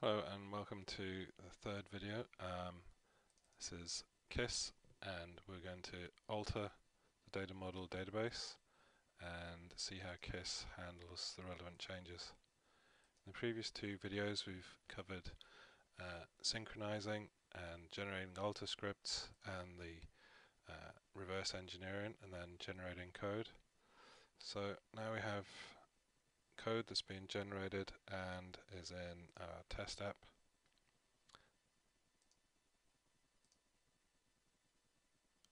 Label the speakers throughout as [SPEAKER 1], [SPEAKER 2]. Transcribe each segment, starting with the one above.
[SPEAKER 1] Hello and welcome to the third video. This is KISS and we're going to alter the data model database and see how KISS handles the relevant changes. In the previous two videos we've covered synchronizing and generating alter scripts and the reverse engineering and then generating code. So now we have code that's been generated and is in our test app.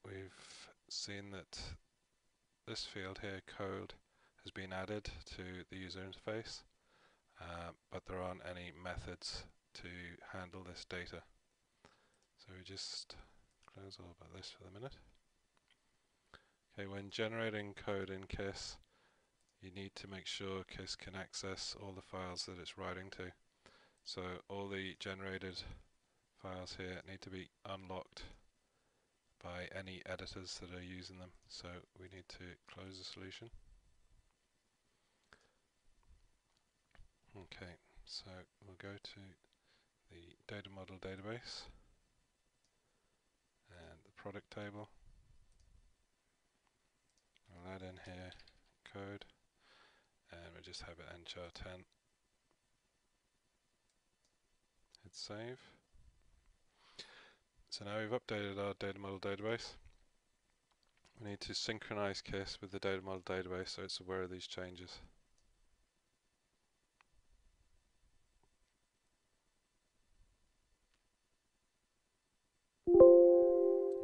[SPEAKER 1] We've seen that this field here, code, has been added to the user interface, but there aren't any methods to handle this data. So we just close all about this for the minute. Okay, when generating code in KISS, you need to make sure KISS can access all the files that it's writing to. So all the generated files here need to be unlocked by any editors that are using them. So we need to close the solution. Okay, so we'll go to the data model database and the product table. I'll add in here code and we'll just have it nchar10. Hit save. So now we've updated our data model database. We need to synchronize KISS with the data model database so it's aware of these changes.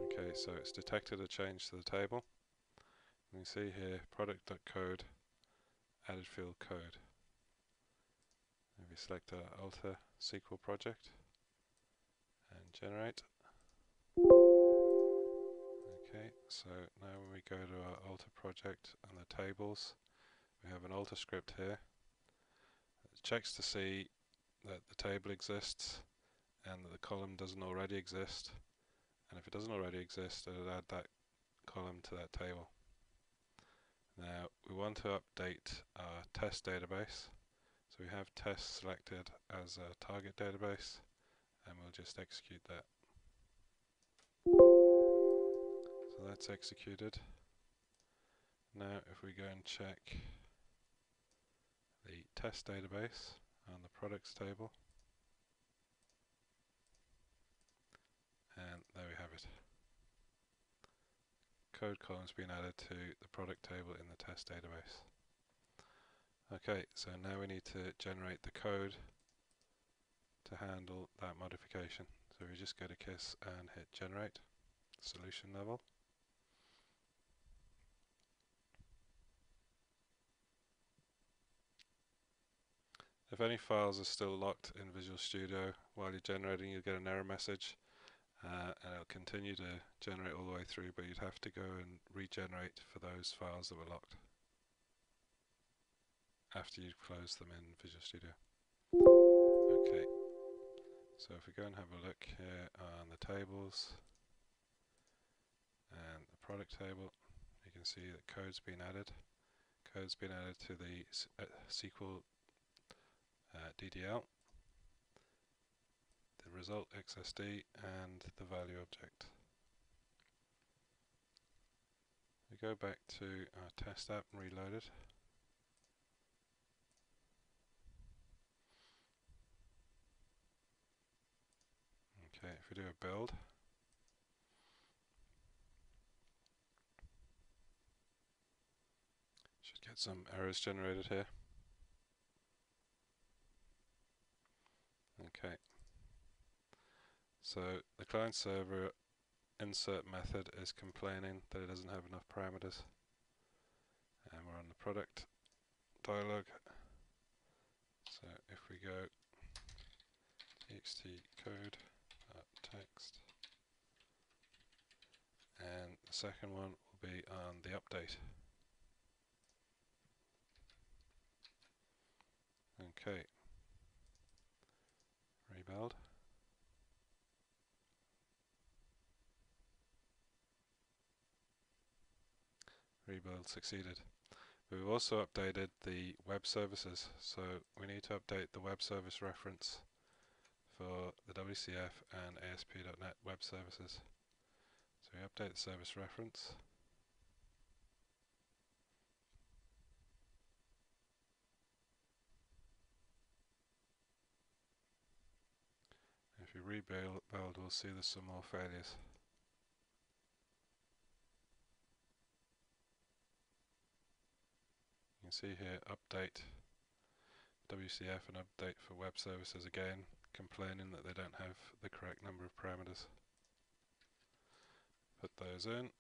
[SPEAKER 1] Okay, so it's detected a change to the table. You can see here product.code added field code. If we select our alter SQL project and generate. Okay, so now when we go to our alter project and the tables, we have an alter script here. It checks to see that the table exists and that the column doesn't already exist. And if it doesn't already exist, it'll add that column to that table. Now we want to update our test database. So we have test selected as a target database and we'll just execute that. So that's executed. Now if we go and check the test database on the products table, and there we have it. Code column's been added to the product table in the test database. Okay, so now we need to generate the code to handle that modification. So we just go to KISS and hit generate, solution level. If any files are still locked in Visual Studio while you're generating, you'll get an error message and it'll continue to generate all the way through, but you'd have to go and regenerate for those files that were locked after you've closed them in Visual Studio. Okay, so if we go and have a look here on the tables and the product table, you can see that code's been added. Code's been added to the SQL DDL, the result XSD, and the value object. We go back to our test app and reload it. Okay, if we do a build, should get some errors generated here. Okay, so the client server insert method is complaining that it doesn't have enough parameters, and we're on the product dialog. So if we go txt code text, and the second one will be on the update. Okay, rebuild. Rebuild succeeded. We've also updated the web services, so we need to update the web service reference for the WCF and ASP.NET web services. So we update the service reference. If you rebuild, we'll see there's some more failures. You can see here, update WCF and update for web services again, complaining that they don't have the correct number of parameters. Put those in,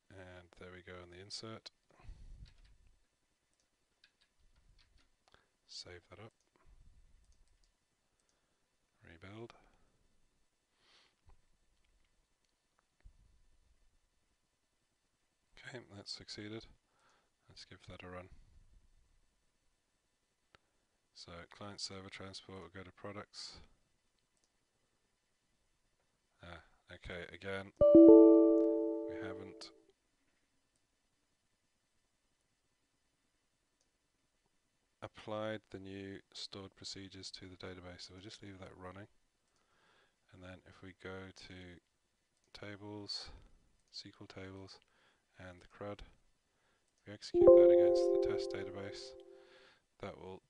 [SPEAKER 1] and there we go in the insert. Save that up. Rebuild. Okay, that's succeeded. Let's give that a run. So client server transport, we'll go to products. Okay, again, we haven't applied the new stored procedures to the database, so we'll just leave that running. And then if we go to tables, SQL tables, and the CRUD, if we execute that against the test database, that will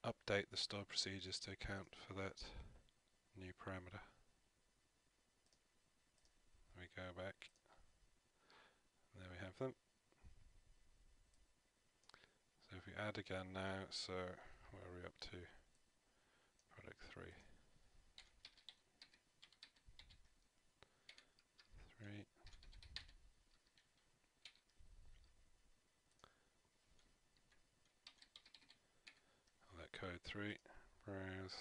[SPEAKER 1] update the stored procedures to account for that new parameter. We go back, and there we have them. So if we add again now, so where are we up to? Product 3. 3. I'll let code 3, browse,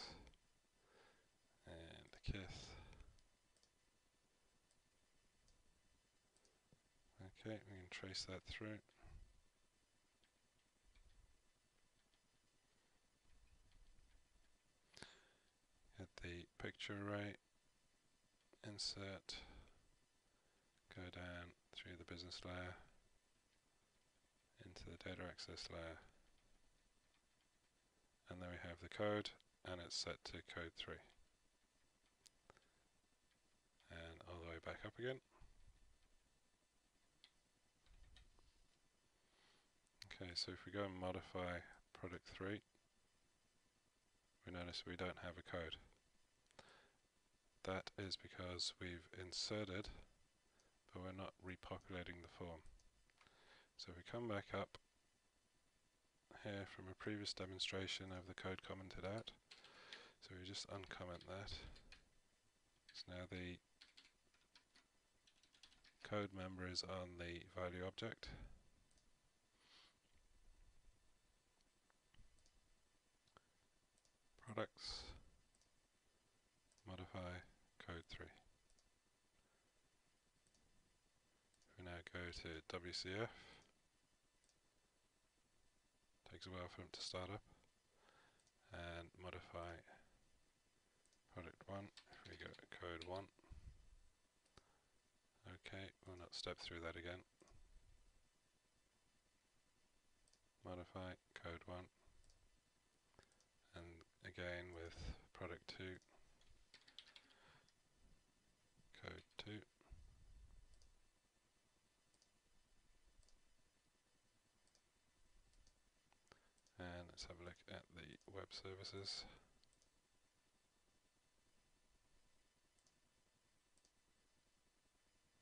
[SPEAKER 1] and Kith. Okay, we can trace that through. Hit the picture array, insert, go down through the business layer, into the data access layer, and there we have the code, and it's set to code 3. And all the way back up again. Okay, so if we go and modify product 3, we notice we don't have a code. That is because we've inserted, but we're not repopulating the form. So if we come back up here from a previous demonstration of the code commented out, so we just uncomment that. So now the code member is on the value object. Products, modify code 3. If we now go to WCF, takes a while for them to start up, and modify product 1. If we go to code 1, okay, we'll not step through that again. Modify code 1, and again with product 2, code 2. And let's have a look at the web services.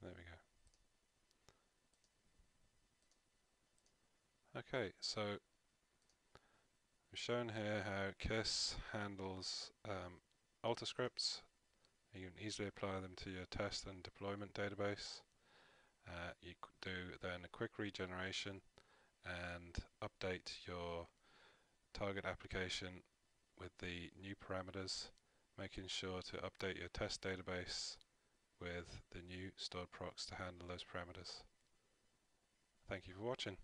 [SPEAKER 1] There we go. Okay, so we've shown here how KISS handles alter scripts. You can easily apply them to your test and deployment database. You do then a quick regeneration and update your target application with the new parameters, making sure to update your test database with the new stored procs to handle those parameters. Thank you for watching.